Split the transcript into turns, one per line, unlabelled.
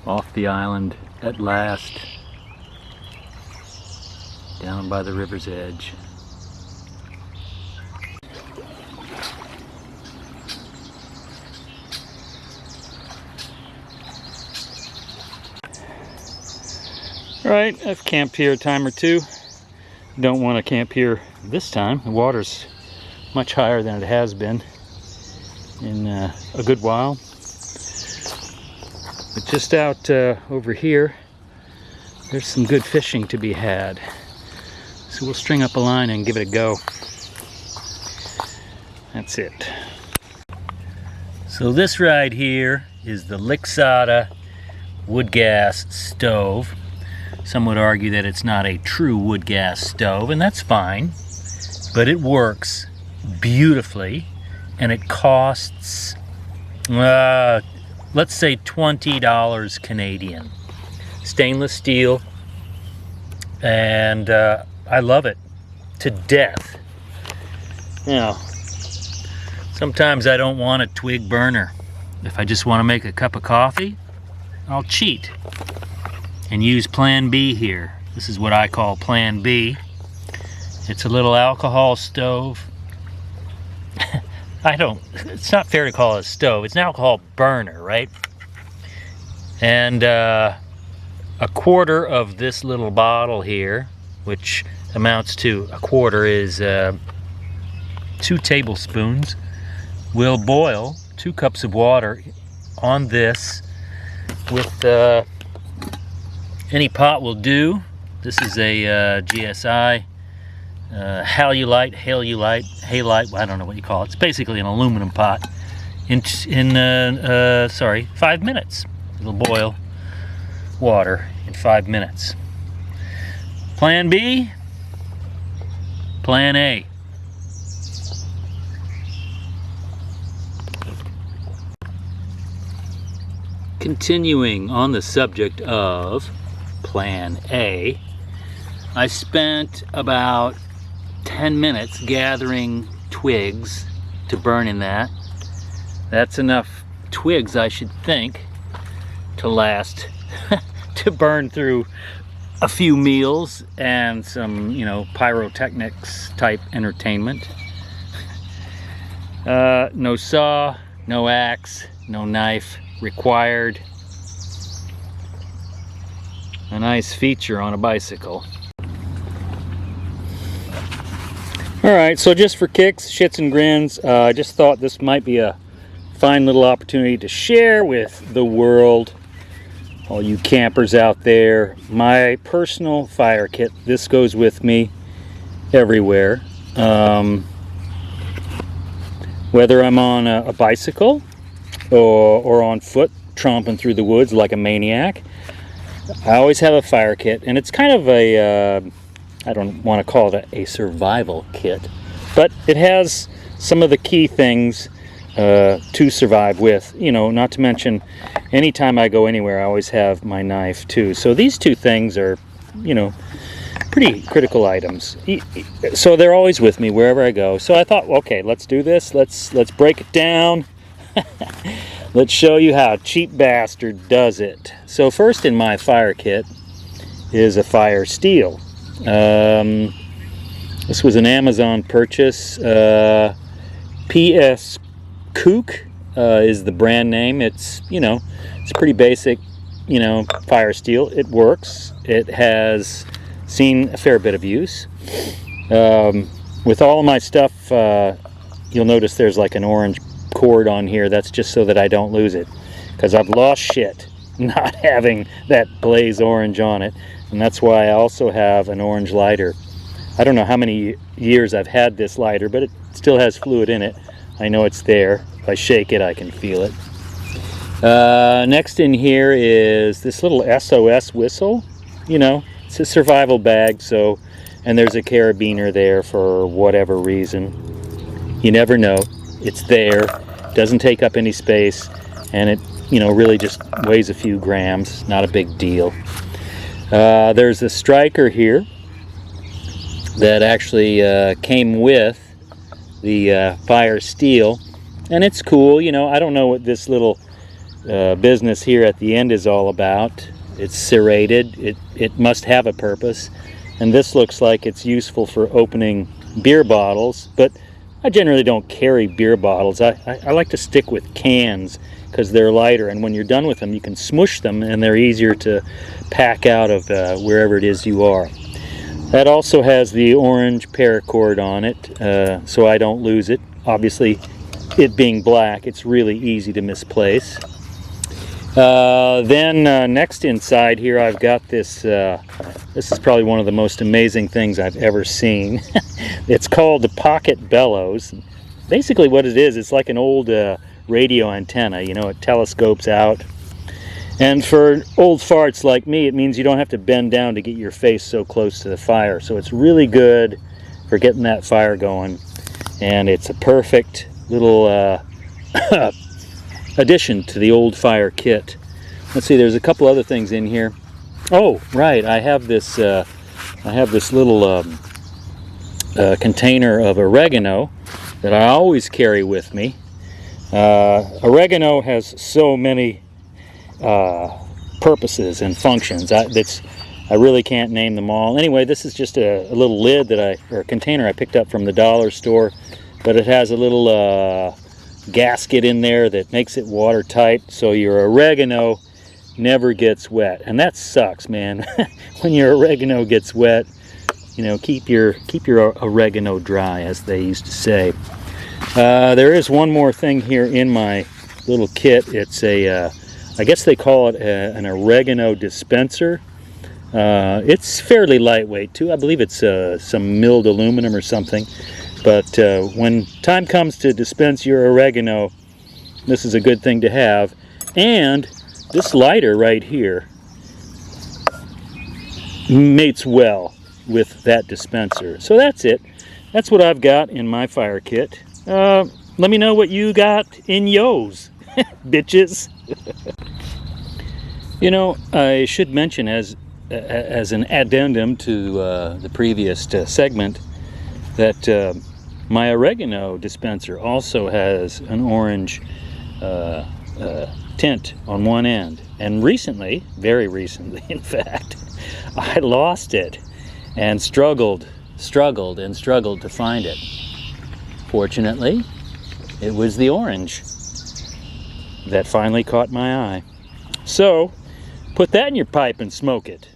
Off the island at last, down by the river's edge. Alright, I've camped here a time or two. Don't want to camp here this time. The water's much higher than it has been in a good while. But just out over here, there's some good fishing to be had. So we'll string up a line and give it a go. That's it. So this right here is the Lixada wood gas stove. Some would argue that it's not a true wood gas stove, and that's fine, but it works beautifully, and it costs, let's say $20 Canadian. Stainless steel, and I love it to death. Now, sometimes I don't want a twig burner. If I just want to make a cup of coffee, I'll cheat and use Plan B here. This is what I call Plan B. It's a little alcohol stove. It's not fair to call it a stove. It's an alcohol burner, right? And a quarter of this little bottle here, which amounts to a quarter, is 2 tablespoons, will boil 2 cups of water on this with any pot will do. This is a GSI halite, I don't know what you call it. It's basically an aluminum pot. In 5 minutes. It'll boil water in 5 minutes. Plan B, Plan A. Continuing on the subject of Plan A, I spent about 10 minutes gathering twigs to burn in that. That's enough twigs, I should think, to last, to burn through a few meals and some, pyrotechnics type entertainment. No saw, no axe, no knife required. A nice feature on a bicycle. Alright, so just for kicks, shits and grins, I just thought this might be a fine little opportunity to share with the world, all you campers out there, my personal fire kit. This goes with me everywhere. Whether I'm on a bicycle or on foot tromping through the woods like a maniac, I always have a fire kit, and it's kind of a, I don't want to call it a survival kit, but it has some of the key things to survive with, not to mention anytime I go anywhere I always have my knife too. So these two things are, pretty critical items. So they're always with me wherever I go. So I thought, okay, let's do this. Let's break it down. Let's show you how Cheap Bastard does it. So first in my fire kit is a fire steel. This was an Amazon purchase. PS Kook is the brand name. It's, it's pretty basic, fire steel. It works. It has seen a fair bit of use. With all of my stuff, you'll notice there's like an orange cord on here. That's just so that I don't lose it, because I've lost shit not having that blaze orange on it. And that's why I also have an orange lighter. I don't know how many years I've had this lighter, but it still has fluid in it. I know it's there. If I shake it, I can feel it. Next in here is this little SOS whistle. It's a survival bag, so, and there's a carabiner there for whatever reason. You never know. It's there, doesn't take up any space, and it, really just weighs a few grams. Not a big deal. There's a striker here that actually came with the fire steel, and it's cool. I don't know what this little business here at the end is all about. It's serrated. It must have a purpose. And this looks like it's useful for opening beer bottles, but I generally don't carry beer bottles. I like to stick with cans because they're lighter, and when you're done with them you can smush them and they're easier to pack out of wherever it is you are. That also has the orange paracord on it, so I don't lose it. Obviously, it being black, it's really easy to misplace. Then next inside here I've got this, this is probably one of the most amazing things I've ever seen. It's called the pocket bellows. Basically what it is, it's like an old radio antenna, you know, it telescopes out. And for old farts like me, it means you don't have to bend down to get your face so close to the fire. So it's really good for getting that fire going. And it's a perfect little addition to the old fire kit. Let's see, there's a couple other things in here. Oh, right, I have this little container of oregano that I always carry with me. Oregano has so many purposes and functions. I really can't name them all. Anyway, this is just a little lid or a container I picked up from the dollar store, but it has a little gasket in there that makes it watertight, so your oregano never gets wet. And that sucks, man. When your oregano gets wet, you know, keep your oregano dry, as they used to say. There is one more thing here in my little kit. It's a I guess they call it an oregano dispenser. It's fairly lightweight too. I believe it's some milled aluminum or something. But when time comes to dispense your oregano, this is a good thing to have. And this lighter right here mates well with that dispenser. So that's it. That's what I've got in my fire kit. Let me know what you got in yo's, bitches. You know, I should mention as an addendum to the previous segment that my oregano dispenser also has an orange tint on one end. And recently, very recently in fact, I lost it and struggled to find it. Fortunately, it was the orange that finally caught my eye. So, put that in your pipe and smoke it.